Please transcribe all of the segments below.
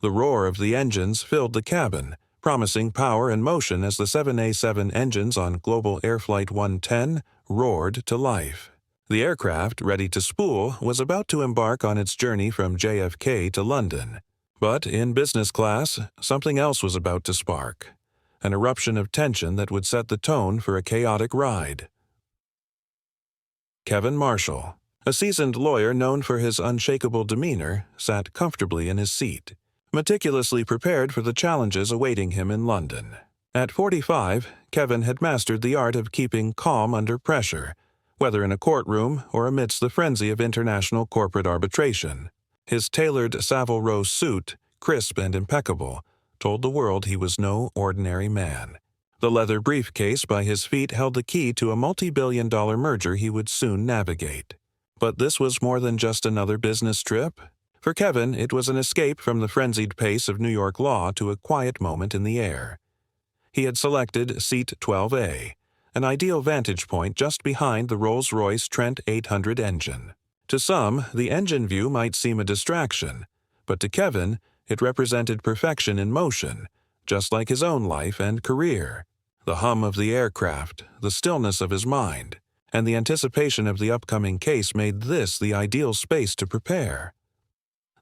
The roar of the engines filled the cabin, promising power and motion as the 7A7 engines on Global Air Flight 110 roared to life. The aircraft, ready to spool, was about to embark on its journey from JFK to London. But in business class, something else was about to spark, an eruption of tension that would set the tone for a chaotic ride. Kevin Marshall, a seasoned lawyer known for his unshakable demeanor, sat comfortably in his seat, meticulously prepared for the challenges awaiting him in London. At 45, Kevin had mastered the art of keeping calm under pressure, whether in a courtroom or amidst the frenzy of international corporate arbitration. His tailored Savile Row suit, crisp and impeccable, told the world he was no ordinary man. The leather briefcase by his feet held the key to a multi-billion-dollar merger he would soon navigate. But this was more than just another business trip. For Kevin, it was an escape from the frenzied pace of New York law to a quiet moment in the air. He had selected Seat 12A, an ideal vantage point just behind the Rolls-Royce Trent 800 engine. To some, the engine view might seem a distraction, but to Kevin, it represented perfection in motion, just like his own life and career. The hum of the aircraft, the stillness of his mind, and the anticipation of the upcoming case made this the ideal space to prepare.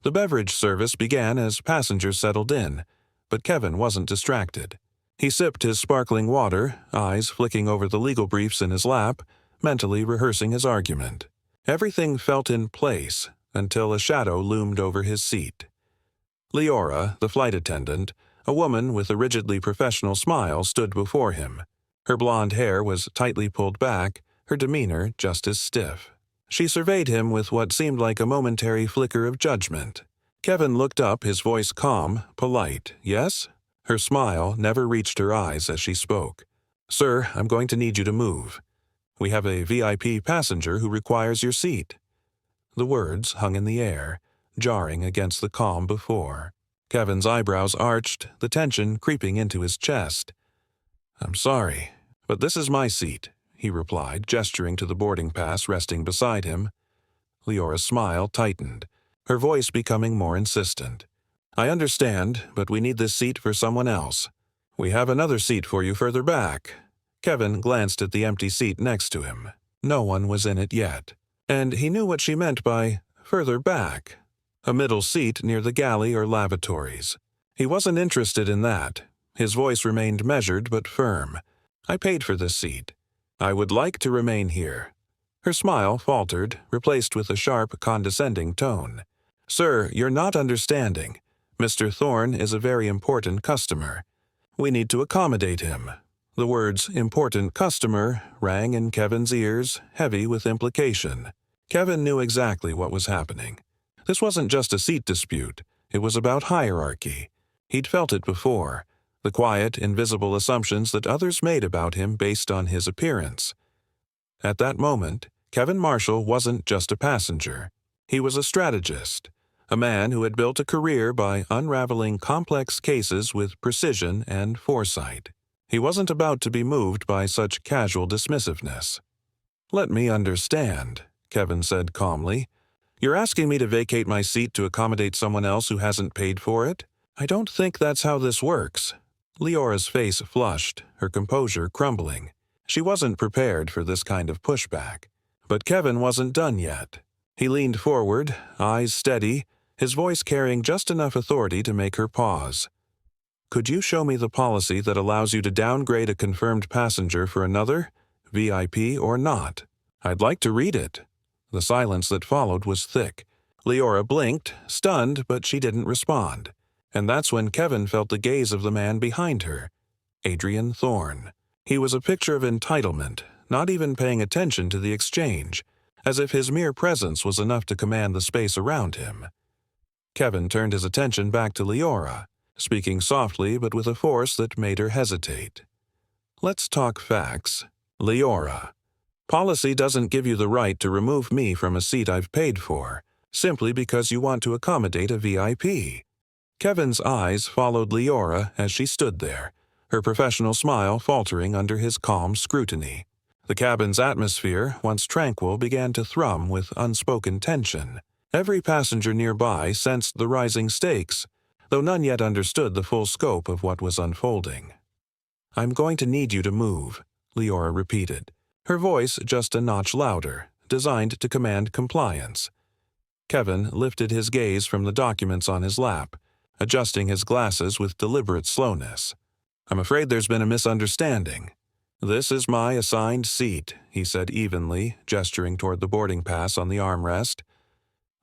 The beverage service began as passengers settled in, but Kevin wasn't distracted. He sipped his sparkling water, eyes flicking over the legal briefs in his lap, mentally rehearsing his argument. Everything felt in place until a shadow loomed over his seat. Leora, the flight attendant, a woman with a rigidly professional smile, stood before him. Her blonde hair was tightly pulled back, her demeanor just as stiff. She surveyed him with what seemed like a momentary flicker of judgment. Kevin looked up, his voice calm, polite. "Yes?" Her smile never reached her eyes as she spoke. "Sir, I'm going to need you to move. We have a VIP passenger who requires your seat." The words hung in the air, jarring against the calm before. Kevin's eyebrows arched, the tension creeping into his chest. "I'm sorry, but this is my seat," he replied, gesturing to the boarding pass resting beside him. Leora's smile tightened, her voice becoming more insistent. "I understand, but we need this seat for someone else. We have another seat for you further back." Kevin glanced at the empty seat next to him. No one was in it yet, and he knew what she meant by further back. A middle seat near the galley or lavatories. He wasn't interested in that. His voice remained measured but firm. "I paid for this seat. I would like to remain here." Her smile faltered, replaced with a sharp, condescending tone. "Sir, you're not understanding. Mr. Thorne is a very important customer. We need to accommodate him." The words "important customer" rang in Kevin's ears, heavy with implication. Kevin knew exactly what was happening. This wasn't just a seat dispute. It was about hierarchy. He'd felt it before, the quiet, invisible assumptions that others made about him based on his appearance. At that moment, Kevin Marshall wasn't just a passenger. He was a strategist, a man who had built a career by unraveling complex cases with precision and foresight. He wasn't about to be moved by such casual dismissiveness. "Let me understand," Kevin said calmly. "You're asking me to vacate my seat to accommodate someone else who hasn't paid for it? I don't think that's how this works." Leora's face flushed, her composure crumbling. She wasn't prepared for this kind of pushback. But Kevin wasn't done yet. He leaned forward, eyes steady, his voice carrying just enough authority to make her pause. "Could you show me the policy that allows you to downgrade a confirmed passenger for another, VIP or not? I'd like to read it." The silence that followed was thick. Leora blinked, stunned, but she didn't respond. And that's when Kevin felt the gaze of the man behind her, Adrian Thorne. He was a picture of entitlement, not even paying attention to the exchange, as if his mere presence was enough to command the space around him. Kevin turned his attention back to Leora, speaking softly but with a force that made her hesitate. "Let's talk facts. Leora, policy doesn't give you the right to remove me from a seat I've paid for, simply because you want to accommodate a VIP." Kevin's eyes followed Leora as she stood there, her professional smile faltering under his calm scrutiny. The cabin's atmosphere, once tranquil, began to thrum with unspoken tension. Every passenger nearby sensed the rising stakes. though none yet understood the full scope of what was unfolding. "I'm going to need you to move," Leora repeated, her voice just a notch louder, designed to command compliance. Kevin lifted his gaze from the documents on his lap, adjusting his glasses with deliberate slowness. "I'm afraid there's been a misunderstanding. This is my assigned seat," he said evenly, gesturing toward the boarding pass on the armrest.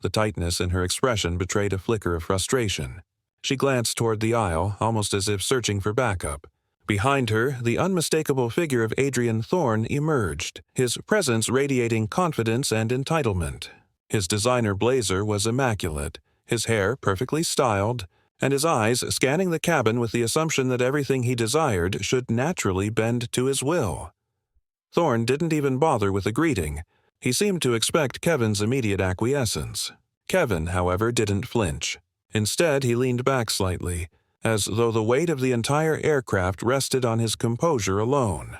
The tightness in her expression betrayed a flicker of frustration. She glanced toward the aisle, almost as if searching for backup. Behind her, the unmistakable figure of Adrian Thorne emerged, his presence radiating confidence and entitlement. His designer blazer was immaculate, his hair perfectly styled, and his eyes scanning the cabin with the assumption that everything he desired should naturally bend to his will. Thorne didn't even bother with a greeting. He seemed to expect Kevin's immediate acquiescence. Kevin, however, didn't flinch. Instead, he leaned back slightly, as though the weight of the entire aircraft rested on his composure alone.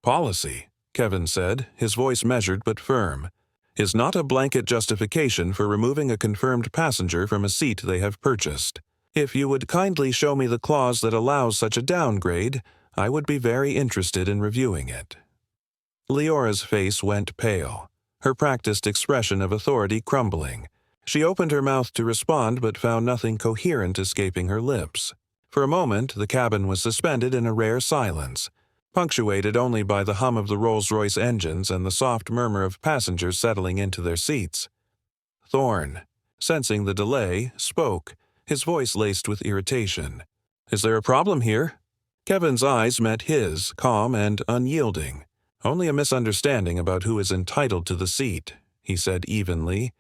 "Policy," Kevin said, his voice measured but firm, "is not a blanket justification for removing a confirmed passenger from a seat they have purchased. If you would kindly show me the clause that allows such a downgrade, I would be very interested in reviewing it." Leora's face went pale, her practiced expression of authority crumbling. She opened her mouth to respond but found nothing coherent escaping her lips. For a moment, the cabin was suspended in a rare silence, punctuated only by the hum of the Rolls-Royce engines and the soft murmur of passengers settling into their seats. Thorne, sensing the delay, spoke, his voice laced with irritation. "Is there a problem here?" Kevin's eyes met his, calm and unyielding. "Only a misunderstanding about who is entitled to the seat," he said evenly.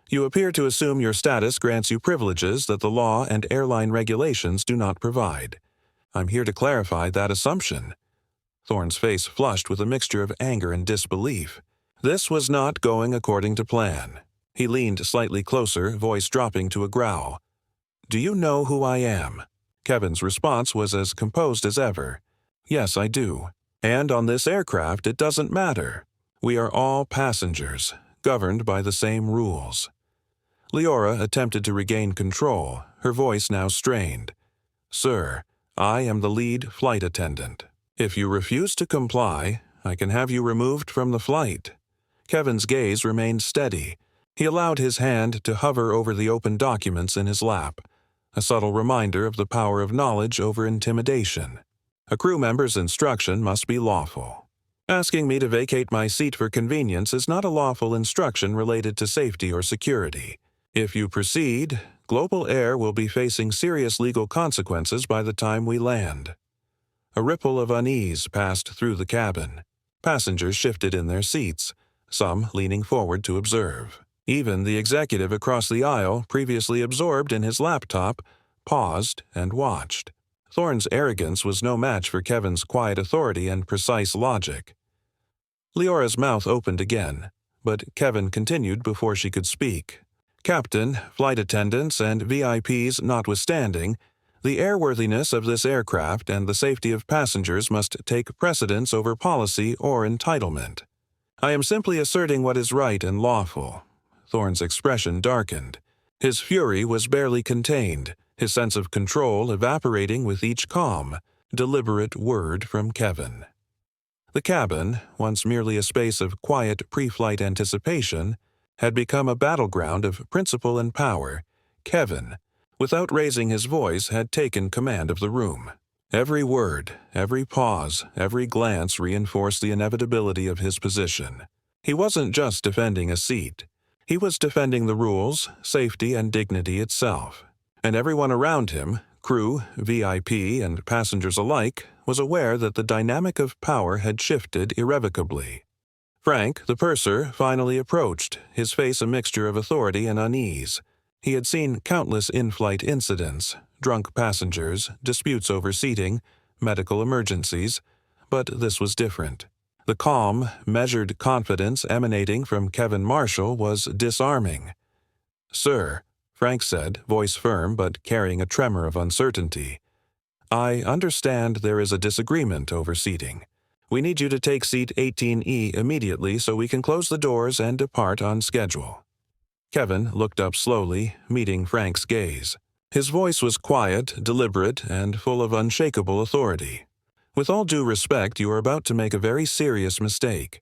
"You appear to assume your status grants you privileges that the law and airline regulations do not provide. I'm here to clarify that assumption." Thorne's face flushed with a mixture of anger and disbelief. This was not going according to plan. He leaned slightly closer, voice dropping to a growl. "Do you know who I am?" Kevin's response was as composed as ever. "Yes, I do. And on this aircraft, it doesn't matter. We are all passengers, governed by the same rules." Leora attempted to regain control, her voice now strained. "Sir, I am the lead flight attendant. If you refuse to comply, I can have you removed from the flight." Kevin's gaze remained steady. He allowed his hand to hover over the open documents in his lap, a subtle reminder of the power of knowledge over intimidation. A crew member's instruction must be lawful. Asking me to vacate my seat for convenience is not a lawful instruction related to safety or security. If you proceed, Global Air will be facing serious legal consequences by the time we land. A ripple of unease passed through the cabin. Passengers shifted in their seats, some leaning forward to observe. Even the executive across the aisle, previously absorbed in his laptop, paused and watched. Thorne's arrogance was no match for Kevin's quiet authority and precise logic. Leora's mouth opened again, but Kevin continued before she could speak. "Captain, flight attendants, and VIPs notwithstanding, the airworthiness of this aircraft and the safety of passengers must take precedence over policy or entitlement. I am simply asserting what is right and lawful." Thorne's expression darkened. His fury was barely contained, his sense of control evaporating with each calm, deliberate word from Kevin. The cabin, once merely a space of quiet pre-flight anticipation, had become a battleground of principle and power. Kevin, without raising his voice, had taken command of the room. Every word, every pause, every glance reinforced the inevitability of his position. He wasn't just defending a seat. He was defending the rules, safety, and dignity itself. And everyone around him, crew, VIP, and passengers alike, was aware that the dynamic of power had shifted irrevocably. Frank, the purser, finally approached, his face a mixture of authority and unease. He had seen countless in-flight incidents, drunk passengers, disputes over seating, medical emergencies, but this was different. The calm, measured confidence emanating from Kevin Marshall was disarming. "Sir," Frank said, voice firm but carrying a tremor of uncertainty, "I understand there is a disagreement over seating. We need you to take seat 18E immediately so we can close the doors and depart on schedule." Kevin looked up slowly, meeting Frank's gaze. His voice was quiet, deliberate, and full of unshakable authority. "With all due respect, you are about to make a very serious mistake.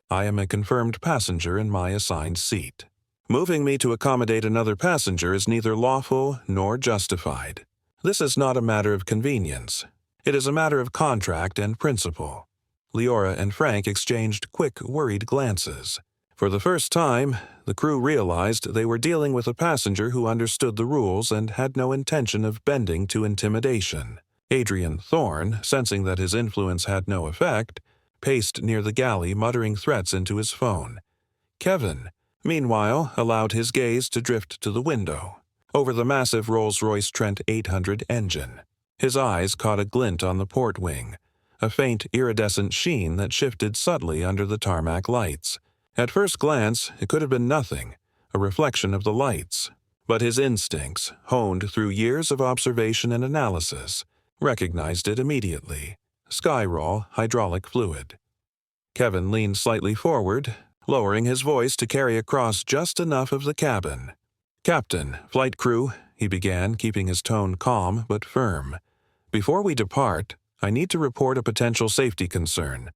I am a confirmed passenger in my assigned seat. Moving me to accommodate another passenger is neither lawful nor justified. This is not a matter of convenience. It is a matter of contract and principle." Leora and Frank exchanged quick, worried glances. For the first time, the crew realized they were dealing with a passenger who understood the rules and had no intention of bending to intimidation. Adrian Thorne, sensing that his influence had no effect, paced near the galley muttering threats into his phone. Kevin, meanwhile, allowed his gaze to drift to the window, over the massive Rolls-Royce Trent 800 engine. His eyes caught a glint on the port wing, a faint iridescent sheen that shifted subtly under the tarmac lights. At first glance, it could have been nothing, a reflection of the lights. But his instincts, honed through years of observation and analysis, recognized it immediately. Skyroll hydraulic fluid. Kevin leaned slightly forward, lowering his voice to carry across just enough of the cabin. "Captain, flight crew," he began, keeping his tone calm but firm. "Before we depart, I need to report a potential safety concern.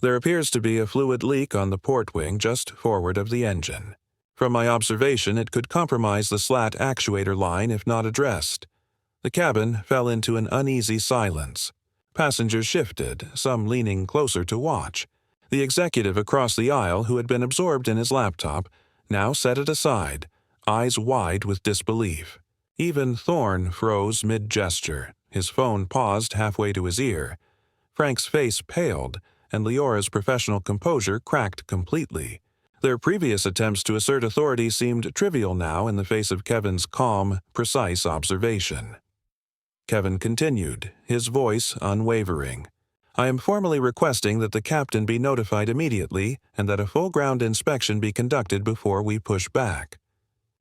There appears to be a fluid leak on the port wing just forward of the engine. From my observation, it could compromise the slat actuator line if not addressed." The cabin fell into an uneasy silence. Passengers shifted, some leaning closer to watch. The executive across the aisle, who had been absorbed in his laptop, now set it aside, eyes wide with disbelief. Even Thorne froze mid-gesture. His phone paused halfway to his ear. Frank's face paled, and Leora's professional composure cracked completely. Their previous attempts to assert authority seemed trivial now in the face of Kevin's calm, precise observation. Kevin continued, his voice unwavering. "I am formally requesting that the captain be notified immediately and that a full ground inspection be conducted before we push back.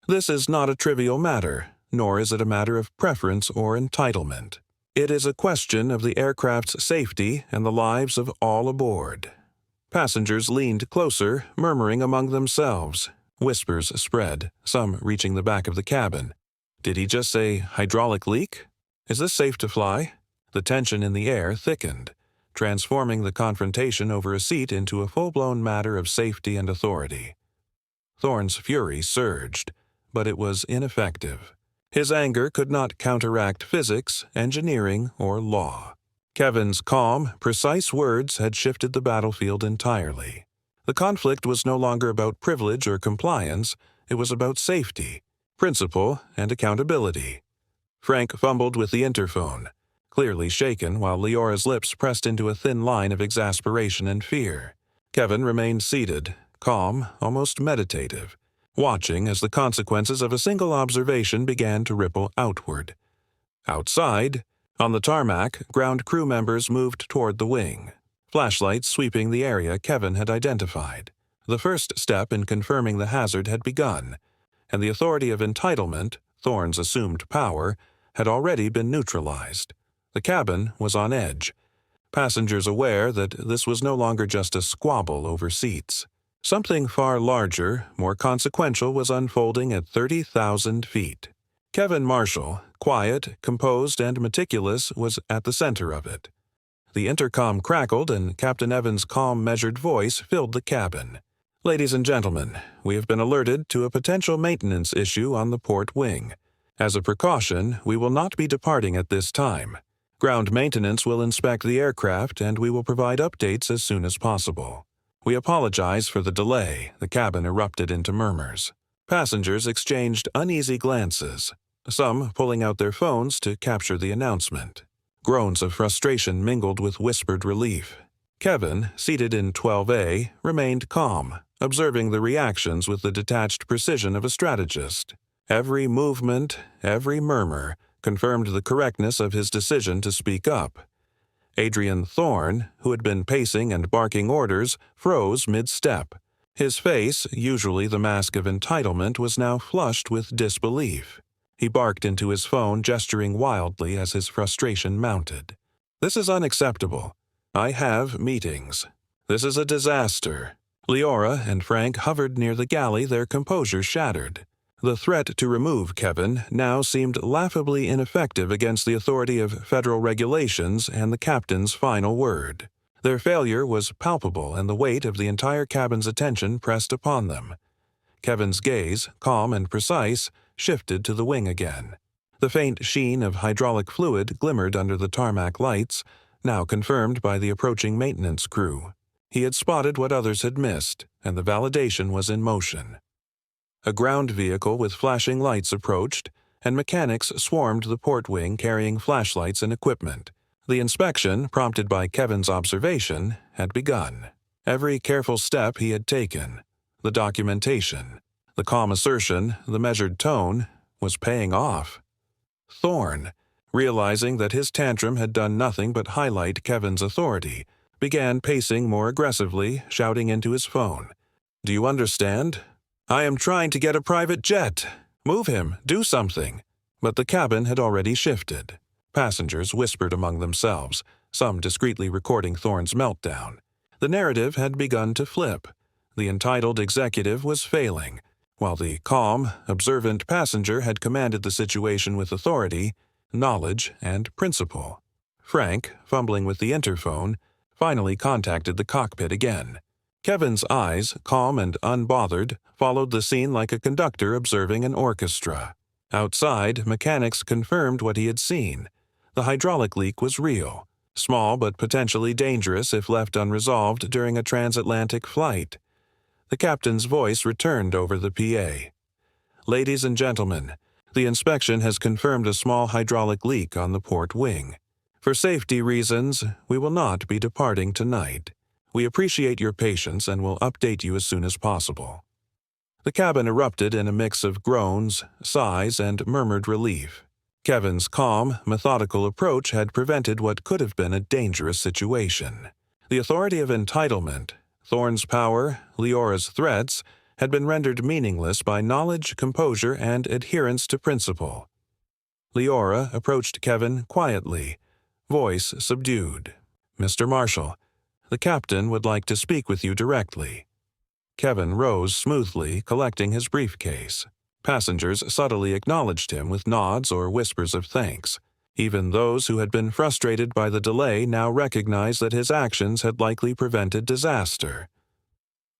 This is not a trivial matter, nor is it a matter of preference or entitlement. It is a question of the aircraft's safety and the lives of all aboard." Passengers leaned closer, murmuring among themselves. Whispers spread, some reaching the back of the cabin. Did he just say hydraulic leak? Is this safe to fly? The tension in the air thickened, transforming the confrontation over a seat into a full-blown matter of safety and authority. Thorne's fury surged, but it was ineffective. His anger could not counteract physics, engineering, or law. Kevin's calm, precise words had shifted the battlefield entirely. The conflict was no longer about privilege or compliance, it was about safety, principle, and accountability. Frank fumbled with the interphone, clearly shaken while Leora's lips pressed into a thin line of exasperation and fear. Kevin remained seated, calm, almost meditative, watching as the consequences of a single observation began to ripple outward. Outside, on the tarmac, ground crew members moved toward the wing, flashlights sweeping the area Kevin had identified. The first step in confirming the hazard had begun, and the authority of entitlement, Thorne's assumed power, had already been neutralized. The cabin was on edge, passengers aware that this was no longer just a squabble over seats. Something far larger, more consequential was unfolding at 30,000 feet. Kevin Marshall, quiet, composed, and meticulous, was at the center of it. The intercom crackled and Captain Evans' calm, measured voice filled the cabin. "Ladies and gentlemen, we have been alerted to a potential maintenance issue on the port wing. As a precaution, we will not be departing at this time. Ground maintenance will inspect the aircraft and we will provide updates as soon as possible. We apologize for the delay." The cabin erupted into murmurs. Passengers exchanged uneasy glances, some pulling out their phones to capture the announcement. Groans of frustration mingled with whispered relief. Kevin, seated in 12A, remained calm, observing the reactions with the detached precision of a strategist. Every movement, every murmur, confirmed the correctness of his decision to speak up. Adrian Thorne, who had been pacing and barking orders, froze mid-step. His face, usually the mask of entitlement, was now flushed with disbelief. He barked into his phone, gesturing wildly as his frustration mounted. "This is unacceptable. I have meetings. This is a disaster." Leora and Frank hovered near the galley, their composure shattered. The threat to remove Kevin now seemed laughably ineffective against the authority of federal regulations and the captain's final word. Their failure was palpable, and the weight of the entire cabin's attention pressed upon them. Kevin's gaze, calm and precise, shifted to the wing again. The faint sheen of hydraulic fluid glimmered under the tarmac lights, now confirmed by the approaching maintenance crew. He had spotted what others had missed, and the validation was in motion. A ground vehicle with flashing lights approached, and mechanics swarmed the port wing carrying flashlights and equipment. The inspection, prompted by Kevin's observation, had begun. Every careful step he had taken, the documentation, the calm assertion, the measured tone, was paying off. Thorne, realizing that his tantrum had done nothing but highlight Kevin's authority, began pacing more aggressively, shouting into his phone. "Do you understand? I am trying to get a private jet. Move him, do something." But the cabin had already shifted. Passengers whispered among themselves, some discreetly recording Thorne's meltdown. The narrative had begun to flip. The entitled executive was failing, while the calm, observant passenger had commanded the situation with authority, knowledge, and principle. Frank, fumbling with the interphone, finally contacted the cockpit again. Kevin's eyes, calm and unbothered, followed the scene like a conductor observing an orchestra. Outside, mechanics confirmed what he had seen. The hydraulic leak was real, small but potentially dangerous if left unresolved during a transatlantic flight. The captain's voice returned over the PA. "Ladies and gentlemen, the inspection has confirmed a small hydraulic leak on the port wing. For safety reasons, we will not be departing tonight. We appreciate your patience and will update you as soon as possible." The cabin erupted in a mix of groans, sighs, and murmured relief. Kevin's calm, methodical approach had prevented what could have been a dangerous situation. The authority of entitlement, Thorne's power, Leora's threats, had been rendered meaningless by knowledge, composure, and adherence to principle. Leora approached Kevin quietly, voice subdued. "Mr. Marshall, the captain would like to speak with you directly." Kevin rose smoothly, collecting his briefcase. Passengers subtly acknowledged him with nods or whispers of thanks. Even those who had been frustrated by the delay now recognized that his actions had likely prevented disaster.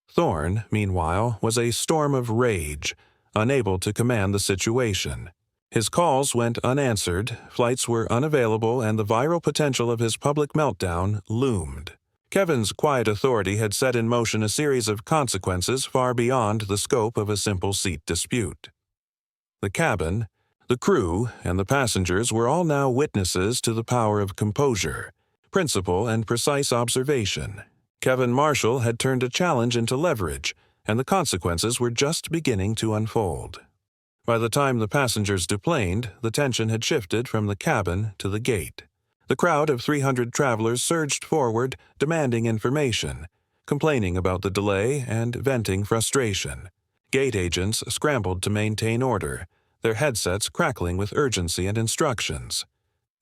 Thorne, meanwhile, was a storm of rage, unable to command the situation. His calls went unanswered, flights were unavailable, and the viral potential of his public meltdown loomed. Kevin's quiet authority had set in motion a series of consequences far beyond the scope of a simple seat dispute. The cabin, the crew, and the passengers were all now witnesses to the power of composure, principle, and precise observation. Kevin Marshall had turned a challenge into leverage, and the consequences were just beginning to unfold. By the time the passengers deplaned, the tension had shifted from the cabin to the gate. The crowd of 300 travelers surged forward, demanding information, complaining about the delay and venting frustration. Gate agents scrambled to maintain order, their headsets crackling with urgency and instructions.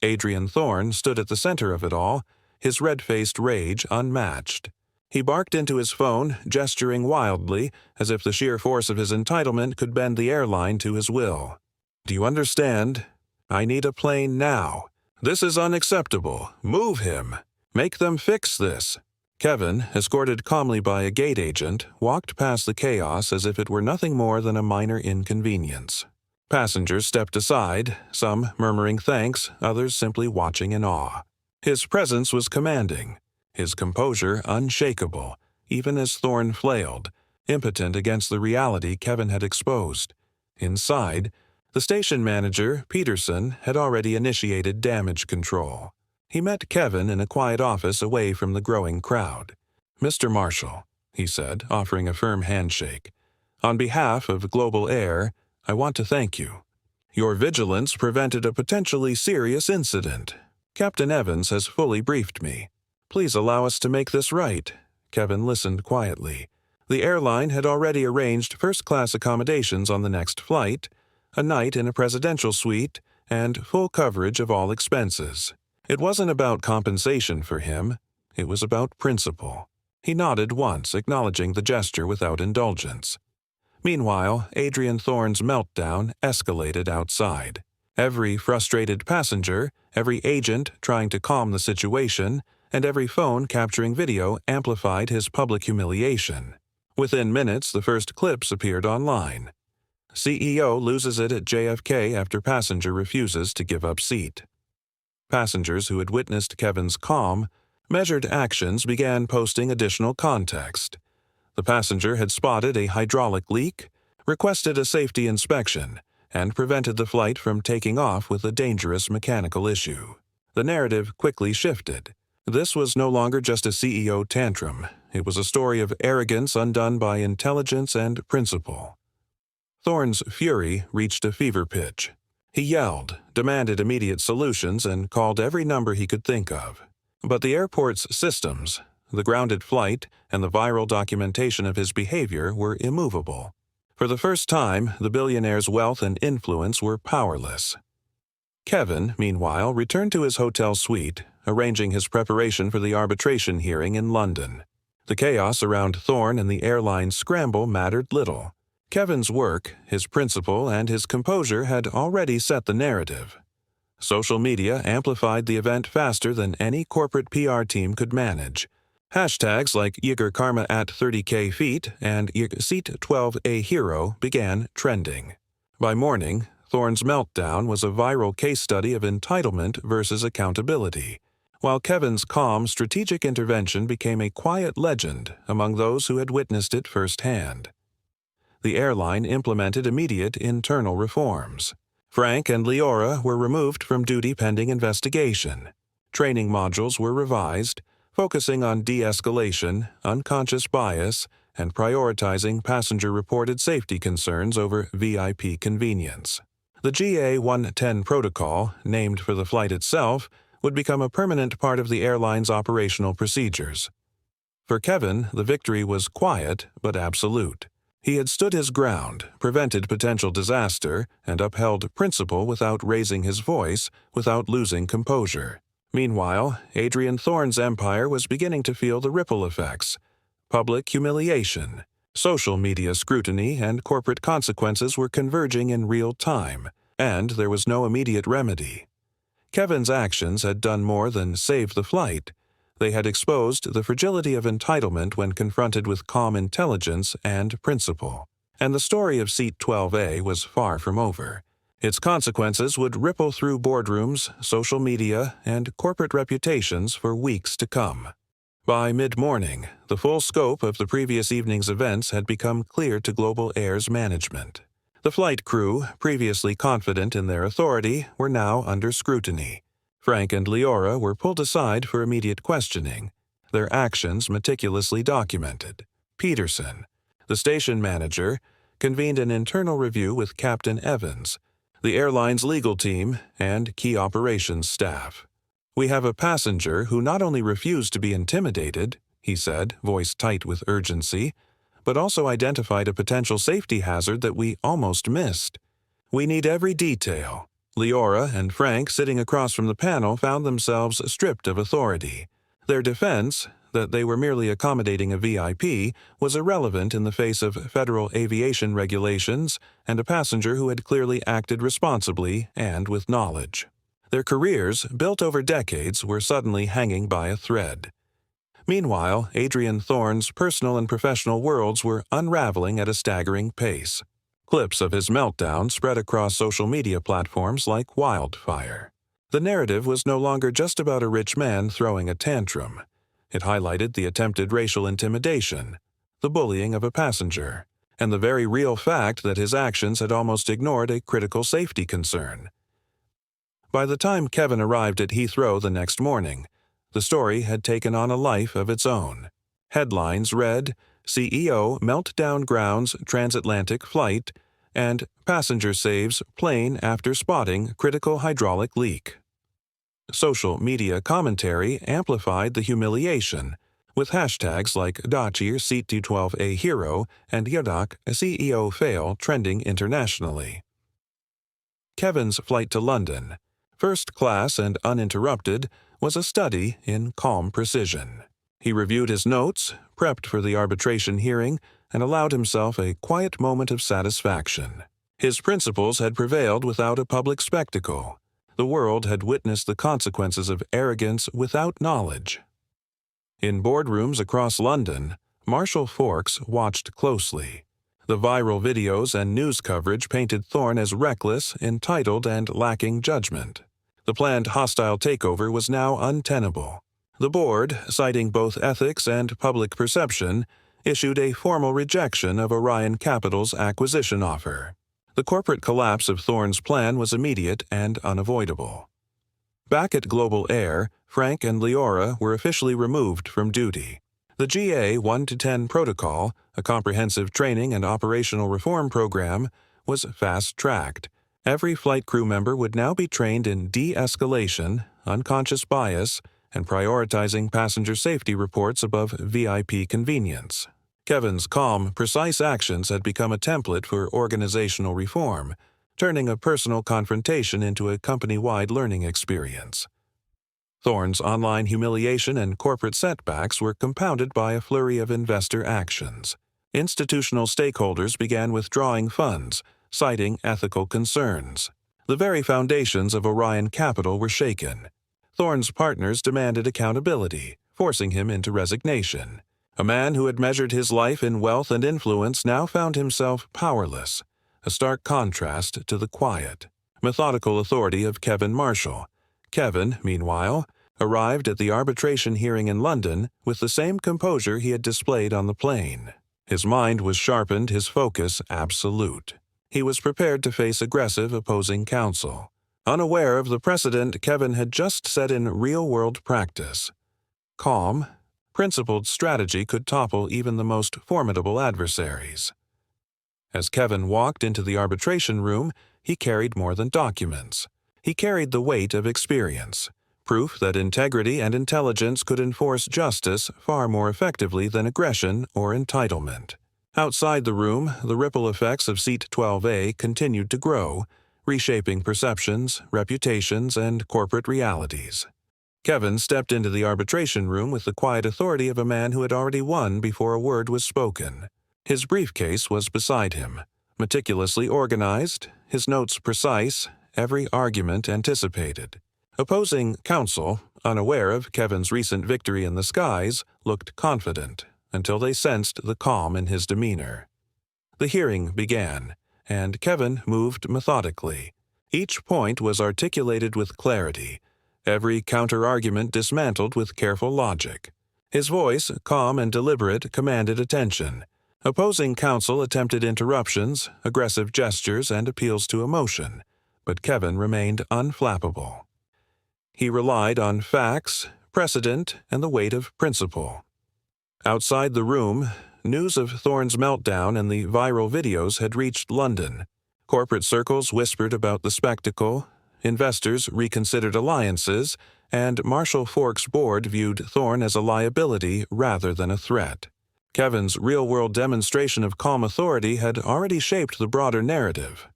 Adrian Thorne stood at the center of it all, his red-faced rage unmatched. He barked into his phone, gesturing wildly, as if the sheer force of his entitlement could bend the airline to his will. "Do you understand? I need a plane now. This is unacceptable. Move him. Make them fix this." Kevin, escorted calmly by a gate agent, walked past the chaos as if it were nothing more than a minor inconvenience. Passengers stepped aside, some murmuring thanks, others simply watching in awe. His presence was commanding, his composure unshakable, even as Thorne flailed, impotent against the reality Kevin had exposed. Inside, the station manager, Peterson, had already initiated damage control. He met Kevin in a quiet office away from the growing crowd. "Mr. Marshall," he said, offering a firm handshake, "on behalf of Global Air, I want to thank you. Your vigilance prevented a potentially serious incident. Captain Evans has fully briefed me. Please allow us to make this right." Kevin listened quietly. The airline had already arranged first-class accommodations on the next flight, a night in a presidential suite, and full coverage of all expenses. It wasn't about compensation for him. It was about principle. He nodded once, acknowledging the gesture without indulgence. Meanwhile, Adrian Thorne's meltdown escalated outside. Every frustrated passenger, every agent trying to calm the situation, and every phone capturing video amplified his public humiliation. Within minutes, the first clips appeared online. CEO loses it at JFK after passenger refuses to give up seat. Passengers who had witnessed Kevin's calm, measured actions began posting additional context. The passenger had spotted a hydraulic leak, requested a safety inspection, and prevented the flight from taking off with a dangerous mechanical issue. The narrative quickly shifted. This was no longer just a CEO tantrum. It was a story of arrogance undone by intelligence and principle. Thorne's fury reached a fever pitch. He yelled, demanded immediate solutions, and called every number he could think of. But the airport's systems, the grounded flight, and the viral documentation of his behavior were immovable. For the first time, the billionaire's wealth and influence were powerless. Kevin, meanwhile, returned to his hotel suite, arranging his preparation for the arbitration hearing in London. The chaos around Thorne and the airline's scramble mattered little. Kevin's work, his principle, and his composure had already set the narrative. Social media amplified the event faster than any corporate PR team could manage. Hashtags like YigerKarma at 30K feet and Seat12A Hero began trending. By morning, Thorne's meltdown was a viral case study of entitlement versus accountability, while Kevin's calm, strategic intervention became a quiet legend among those who had witnessed it firsthand. The airline implemented immediate internal reforms. Frank and Leora were removed from duty pending investigation. Training modules were revised, focusing on de-escalation, unconscious bias, and prioritizing passenger-reported safety concerns over VIP convenience. The GA-110 protocol, named for the flight itself, would become a permanent part of the airline's operational procedures. For Kevin, the victory was quiet but absolute. He had stood his ground, prevented potential disaster, and upheld principle without raising his voice, without losing composure. Meanwhile, Adrian Thorne's empire was beginning to feel the ripple effects. Public humiliation, social media scrutiny, and corporate consequences were converging in real time, and there was no immediate remedy. Kevin's actions had done more than save the flight. They had exposed the fragility of entitlement when confronted with calm intelligence and principle. And the story of Seat 12A was far from over. Its consequences would ripple through boardrooms, social media, and corporate reputations for weeks to come. By mid-morning, the full scope of the previous evening's events had become clear to Global Air's management. The flight crew, previously confident in their authority, were now under scrutiny. Frank and Leora were pulled aside for immediate questioning, their actions meticulously documented. Peterson, the station manager, convened an internal review with Captain Evans, the airline's legal team, and key operations staff. "We have a passenger who not only refused to be intimidated," he said, voice tight with urgency, "but also identified a potential safety hazard that we almost missed. We need every detail." Leora and Frank, sitting across from the panel, found themselves stripped of authority. Their defense, that they were merely accommodating a VIP, was irrelevant in the face of federal aviation regulations and a passenger who had clearly acted responsibly and with knowledge. Their careers, built over decades, were suddenly hanging by a thread. Meanwhile, Adrian Thorne's personal and professional worlds were unraveling at a staggering pace. Clips of his meltdown spread across social media platforms like wildfire. The narrative was no longer just about a rich man throwing a tantrum. It highlighted the attempted racial intimidation, the bullying of a passenger, and the very real fact that his actions had almost ignored a critical safety concern. By the time Kevin arrived at Heathrow the next morning, the story had taken on a life of its own. Headlines read, "CEO Meltdown Grounds Transatlantic Flight," and "Passenger Saves Plane After Spotting Critical Hydraulic Leak." Social media commentary amplified the humiliation, with hashtags like Dachir Seat12A Hero and Yodak CEO Fail trending internationally. Kevin's flight to London, first class and uninterrupted, was a study in calm precision. He reviewed his notes, prepped for the arbitration hearing, and allowed himself a quiet moment of satisfaction. His principles had prevailed without a public spectacle. The world had witnessed the consequences of arrogance without knowledge. In boardrooms across London, Marshal Forks watched closely. The viral videos and news coverage painted Thorne as reckless, entitled, and lacking judgment. The planned hostile takeover was now untenable. The board, citing both ethics and public perception, issued a formal rejection of Orion Capital's acquisition offer. The corporate collapse of Thorne's plan was immediate and unavoidable. Back at Global Air, Frank and Leora were officially removed from duty. The GA 1-10 protocol, a comprehensive training and operational reform program, was fast-tracked. Every flight crew member would now be trained in de-escalation, unconscious bias, and prioritizing passenger safety reports above VIP convenience. Kevin's calm, precise actions had become a template for organizational reform, turning a personal confrontation into a company-wide learning experience. Thorne's online humiliation and corporate setbacks were compounded by a flurry of investor actions. Institutional stakeholders began withdrawing funds, citing ethical concerns. The very foundations of Orion Capital were shaken. Thorne's partners demanded accountability, forcing him into resignation. A man who had measured his life in wealth and influence now found himself powerless, a stark contrast to the quiet, methodical authority of Kevin Marshall. Kevin, meanwhile, arrived at the arbitration hearing in London with the same composure he had displayed on the plane. His mind was sharpened, his focus absolute. He was prepared to face aggressive opposing counsel, unaware of the precedent Kevin had just set in real-world practice. Calm, principled strategy could topple even the most formidable adversaries. As Kevin walked into the arbitration room, he carried more than documents. He carried the weight of experience, proof that integrity and intelligence could enforce justice far more effectively than aggression or entitlement. Outside the room, the ripple effects of Seat 12A continued to grow, reshaping perceptions, reputations, and corporate realities. Kevin stepped into the arbitration room with the quiet authority of a man who had already won before a word was spoken. His briefcase was beside him, meticulously organized, his notes precise, every argument anticipated. Opposing counsel, unaware of Kevin's recent victory in the skies, looked confident, until they sensed the calm in his demeanor. The hearing began, and Kevin moved methodically. Each point was articulated with clarity, every counter-argument dismantled with careful logic. His voice, calm and deliberate, commanded attention. Opposing counsel attempted interruptions, aggressive gestures, and appeals to emotion, but Kevin remained unflappable. He relied on facts, precedent, and the weight of principle. Outside the room, news of Thorne's meltdown and the viral videos had reached London. Corporate circles whispered about the spectacle, investors reconsidered alliances, and Marshall Forks' board viewed Thorne as a liability rather than a threat. Kevin's real-world demonstration of calm authority had already shaped the broader narrative.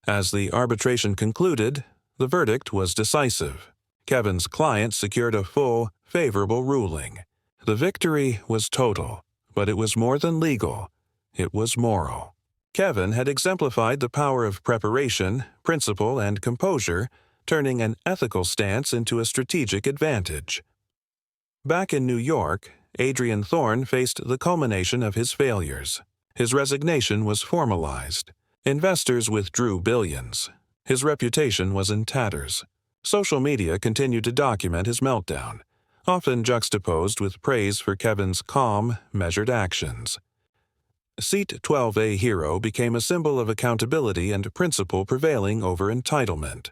As the arbitration concluded, the verdict was decisive. Kevin's client secured a full, favorable ruling. The victory was total, but it was more than legal. It was moral. Kevin had exemplified the power of preparation, principle, and composure, turning an ethical stance into a strategic advantage. Back in New York, Adrian Thorne faced the culmination of his failures. His resignation was formalized. Investors withdrew billions. His reputation was in tatters. Social media continued to document his meltdown, often juxtaposed with praise for Kevin's calm, measured actions. Seat 12A hero became a symbol of accountability and principle prevailing over entitlement.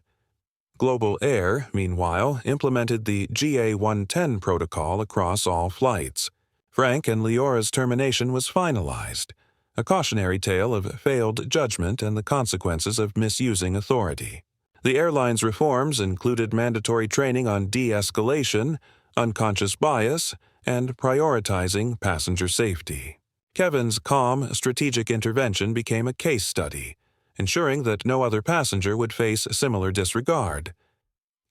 Global Air, meanwhile, implemented the GA 110 protocol across all flights. Frank and Leora's termination was finalized, a cautionary tale of failed judgment and the consequences of misusing authority. The airline's reforms included mandatory training on de-escalation, unconscious bias, and prioritizing passenger safety. Kevin's calm, strategic intervention became a case study, ensuring that no other passenger would face similar disregard.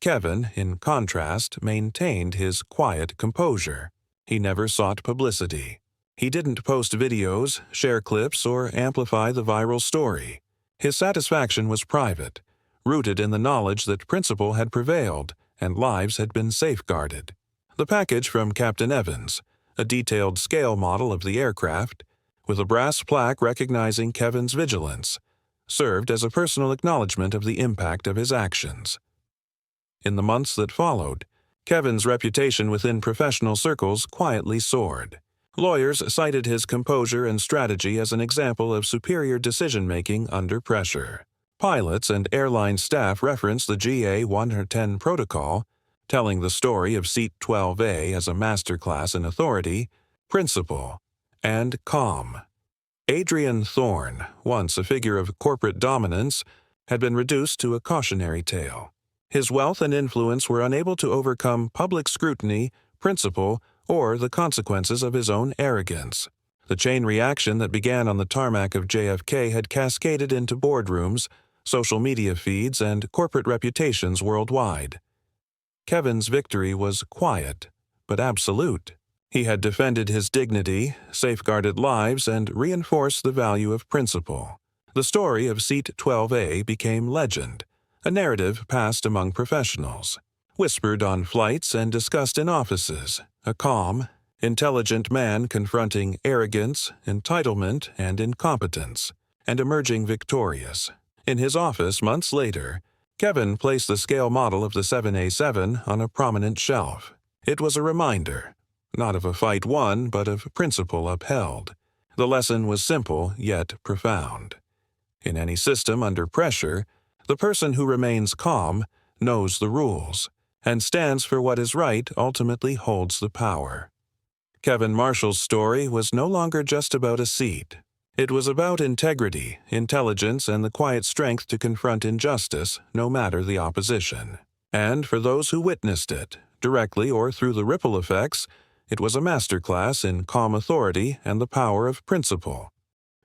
Kevin, in contrast, maintained his quiet composure. He never sought publicity. He didn't post videos, share clips, or amplify the viral story. His satisfaction was private, rooted in the knowledge that principle had prevailed and lives had been safeguarded. The package from Captain Evans, a detailed scale model of the aircraft, with a brass plaque recognizing Kevin's vigilance, served as a personal acknowledgement of the impact of his actions. In the months that followed, Kevin's reputation within professional circles quietly soared. Lawyers cited his composure and strategy as an example of superior decision-making under pressure. Pilots and airline staff referenced the GA-110 protocol, telling the story of Seat 12A as a masterclass in authority, principle, and calm. Adrian Thorne, once a figure of corporate dominance, had been reduced to a cautionary tale. His wealth and influence were unable to overcome public scrutiny, principle, or the consequences of his own arrogance. The chain reaction that began on the tarmac of JFK had cascaded into boardrooms, social media feeds, and corporate reputations worldwide. Kevin's victory was quiet, but absolute. He had defended his dignity, safeguarded lives, and reinforced the value of principle. The story of Seat 12A became legend, a narrative passed among professionals, whispered on flights and discussed in offices, a calm, intelligent man confronting arrogance, entitlement, and incompetence, and emerging victorious. In his office months later, Kevin placed the scale model of the 7A7 on a prominent shelf. It was a reminder, not of a fight won, but of principle upheld. The lesson was simple yet profound. In any system under pressure, the person who remains calm knows the rules, and stands for what is right ultimately holds the power. Kevin Marshall's story was no longer just about a seat. It was about integrity, intelligence, and the quiet strength to confront injustice, no matter the opposition. And for those who witnessed it, directly or through the ripple effects, it was a masterclass in calm authority and the power of principle.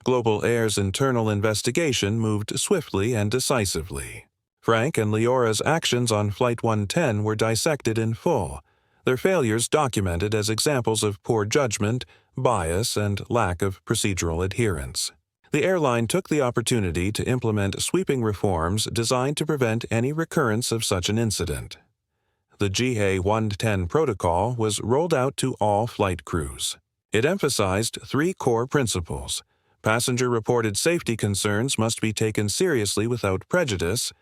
Global Air's internal investigation moved swiftly and decisively. Frank and Leora's actions on Flight 110 were dissected in full, their failures documented as examples of poor judgment, bias, and lack of procedural adherence. The airline took the opportunity to implement sweeping reforms designed to prevent any recurrence of such an incident. The GA-110 protocol was rolled out to all flight crews. It emphasized three core principles. Passenger-reported safety concerns must be taken seriously without prejudice,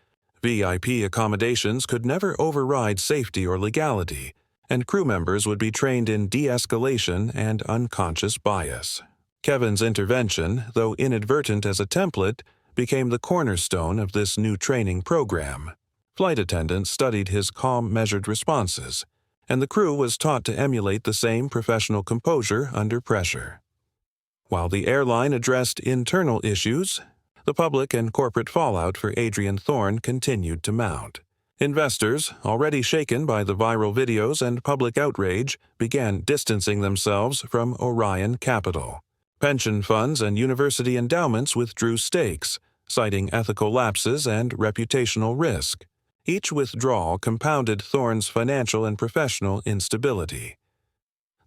VIP accommodations could never override safety or legality, and crew members would be trained in de-escalation and unconscious bias. Kevin's intervention, though inadvertent as a template, became the cornerstone of this new training program. Flight attendants studied his calm, measured responses, and the crew was taught to emulate the same professional composure under pressure. While the airline addressed internal issues, the public and corporate fallout for Adrian Thorne continued to mount. Investors, already shaken by the viral videos and public outrage, began distancing themselves from Orion Capital. Pension funds and university endowments withdrew stakes, citing ethical lapses and reputational risk. Each withdrawal compounded Thorne's financial and professional instability.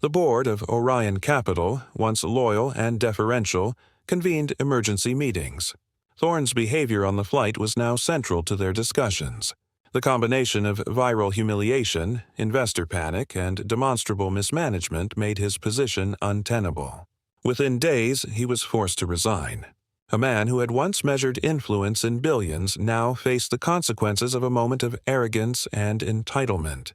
The board of Orion Capital, once loyal and deferential, convened emergency meetings. Thorne's behavior on the flight was now central to their discussions. The combination of viral humiliation, investor panic, and demonstrable mismanagement made his position untenable. Within days, he was forced to resign. A man who had once measured influence in billions now faced the consequences of a moment of arrogance and entitlement.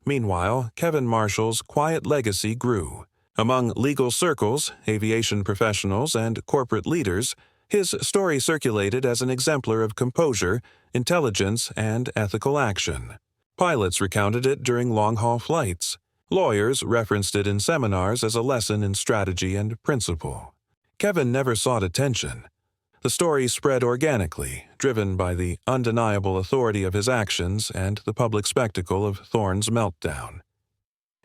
Meanwhile, Kevin Marshall's quiet legacy grew. Among legal circles, aviation professionals, and corporate leaders, his story circulated as an exemplar of composure, intelligence, and ethical action. Pilots recounted it during long-haul flights. Lawyers referenced it in seminars as a lesson in strategy and principle. Kevin never sought attention. The story spread organically, driven by the undeniable authority of his actions and the public spectacle of Thorne's meltdown.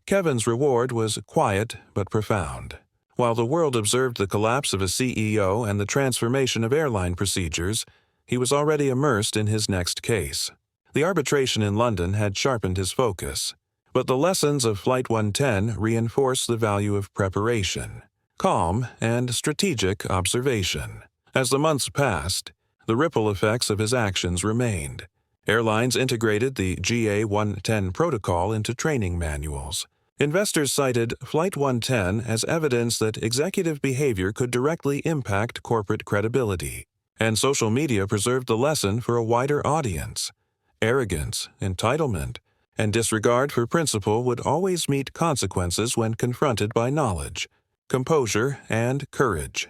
Kevin's reward was quiet but profound. While the world observed the collapse of a CEO and the transformation of airline procedures, he was already immersed in his next case. The arbitration in London had sharpened his focus, but the lessons of Flight 110 reinforced the value of preparation. calm, and strategic observation. As the months passed, the ripple effects of his actions remained. Airlines integrated the GA-110 protocol into training manuals. Investors cited Flight 110 as evidence that executive behavior could directly impact corporate credibility, and social media preserved the lesson for a wider audience. Arrogance, entitlement, and disregard for principle would always meet consequences when confronted by knowledge, composure, and courage.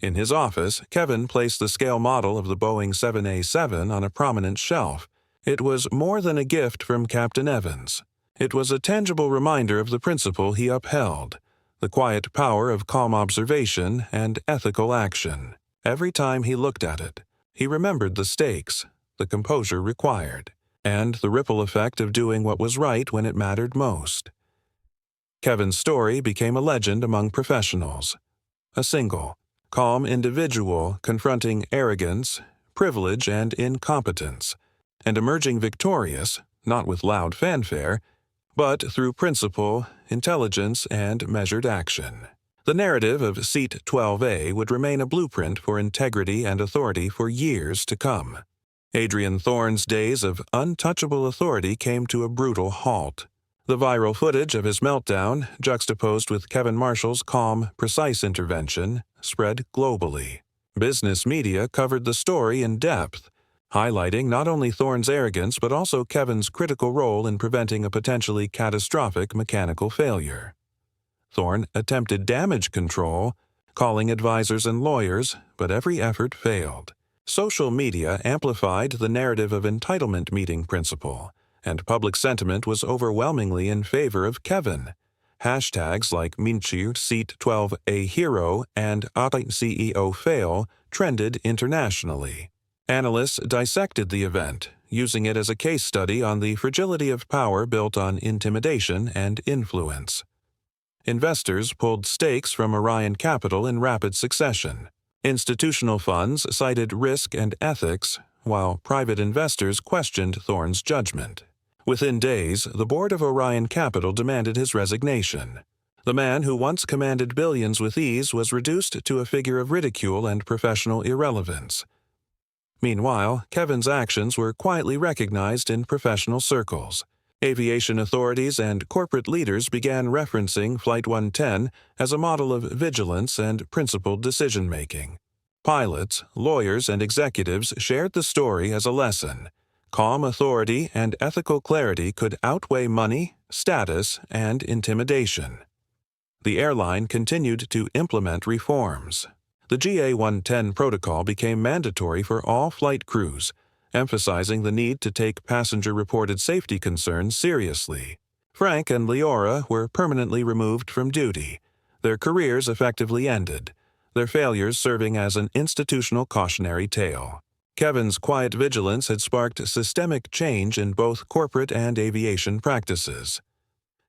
In his office, Kevin placed the scale model of the Boeing 787 on a prominent shelf. It was more than a gift from Captain Evans. It was a tangible reminder of the principle he upheld, the quiet power of calm observation and ethical action. Every time he looked at it, he remembered the stakes, the composure required, and the ripple effect of doing what was right when it mattered most. Kevin's story became a legend among professionals. A single, calm individual confronting arrogance, privilege, and incompetence, and emerging victorious, not with loud fanfare, but through principle, intelligence, and measured action. The narrative of Seat 12A would remain a blueprint for integrity and authority for years to come. Adrian Thorne's days of untouchable authority came to a brutal halt. The viral footage of his meltdown, juxtaposed with Kevin Marshall's calm, precise intervention, spread globally. Business media covered the story in depth, highlighting not only Thorne's arrogance but also Kevin's critical role in preventing a potentially catastrophic mechanical failure. Thorne attempted damage control, calling advisors and lawyers, but every effort failed. Social media amplified the narrative of entitlement meeting principle, and public sentiment was overwhelmingly in favor of Kevin. Hashtags like Minchi Seat 12A Hero and CEO Fail trended internationally. Analysts dissected the event, using it as a case study on the fragility of power built on intimidation and influence. Investors pulled stakes from Orion Capital in rapid succession. Institutional funds cited risk and ethics, while private investors questioned Thorne's judgment. Within days, the board of Orion Capital demanded his resignation. The man who once commanded billions with ease was reduced to a figure of ridicule and professional irrelevance. Meanwhile, Kevin's actions were quietly recognized in professional circles. Aviation authorities and corporate leaders began referencing Flight 110 as a model of vigilance and principled decision-making. Pilots, lawyers, and executives shared the story as a lesson. Calm authority and ethical clarity could outweigh money, status, and intimidation. The airline continued to implement reforms. The GA-110 protocol became mandatory for all flight crews, emphasizing the need to take passenger-reported safety concerns seriously. Frank and Leora were permanently removed from duty. Their careers effectively ended, their failures serving as an institutional cautionary tale. Kevin's quiet vigilance had sparked systemic change in both corporate and aviation practices.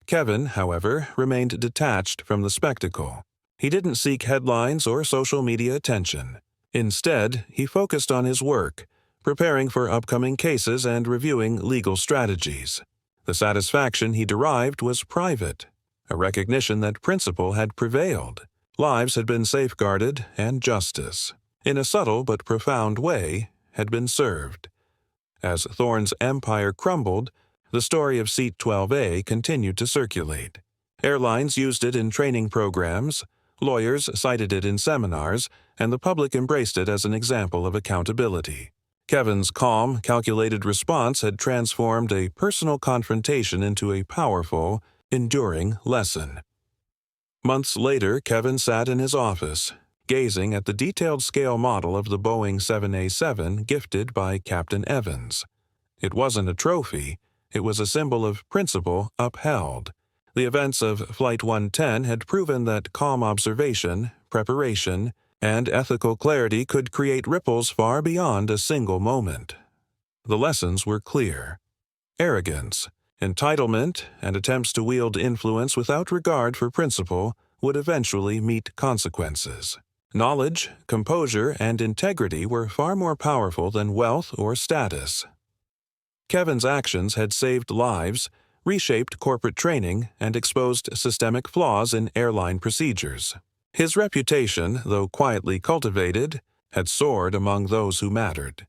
Kevin, however, remained detached from the spectacle. He didn't seek headlines or social media attention. Instead, he focused on his work, preparing for upcoming cases and reviewing legal strategies. The satisfaction he derived was private, a recognition that principle had prevailed. Lives had been safeguarded, and justice, in a subtle but profound way, had been served. As Thorne's empire crumbled, the story of Seat 12A continued to circulate. Airlines used it in training programs, lawyers cited it in seminars, and the public embraced it as an example of accountability. Kevin's calm, calculated response had transformed a personal confrontation into a powerful, enduring lesson. Months later, Kevin sat in his office, gazing at the detailed scale model of the Boeing 787 gifted by Captain Evans. It wasn't a trophy, it was a symbol of principle upheld. The events of Flight 110 had proven that calm observation, preparation, and ethical clarity could create ripples far beyond a single moment. The lessons were clear. Arrogance, entitlement, and attempts to wield influence without regard for principle would eventually meet consequences. Knowledge, composure, and integrity were far more powerful than wealth or status. Kevin's actions had saved lives, reshaped corporate training, and exposed systemic flaws in airline procedures. His reputation, though quietly cultivated, had soared among those who mattered: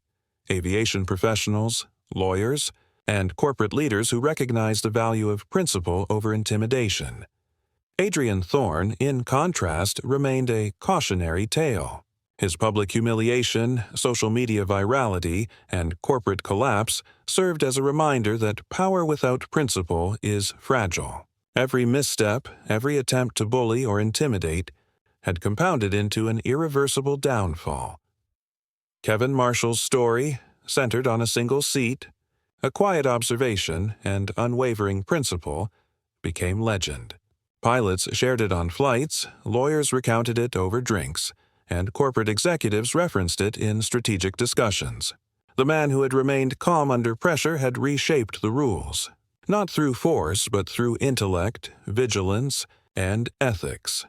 aviation professionals, lawyers, and corporate leaders who recognized the value of principle over intimidation. Adrian Thorne, in contrast, remained a cautionary tale. His public humiliation, social media virality, and corporate collapse served as a reminder that power without principle is fragile. Every misstep, every attempt to bully or intimidate, had compounded into an irreversible downfall. Kevin Marshall's story, centered on a single seat, a quiet observation, and unwavering principle, became legend. Pilots shared it on flights, lawyers recounted it over drinks, and corporate executives referenced it in strategic discussions. The man who had remained calm under pressure had reshaped the rules, not through force but through intellect, vigilance, and ethics.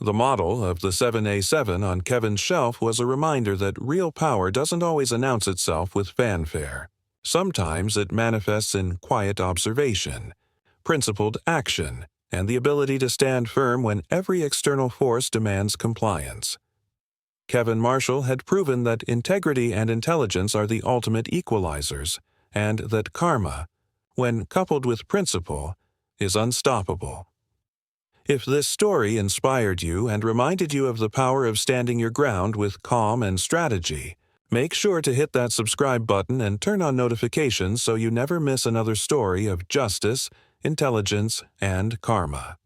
The model of the 7A7 on Kevin's shelf was a reminder that real power doesn't always announce itself with fanfare. Sometimes it manifests in quiet observation, principled action, and the ability to stand firm when every external force demands compliance. Kevin Marshall had proven that integrity and intelligence are the ultimate equalizers, and that karma, when coupled with principle, is unstoppable. If this story inspired you and reminded you of the power of standing your ground with calm and strategy, make sure to hit that subscribe button and turn on notifications so you never miss another story of justice, intelligence, and karma.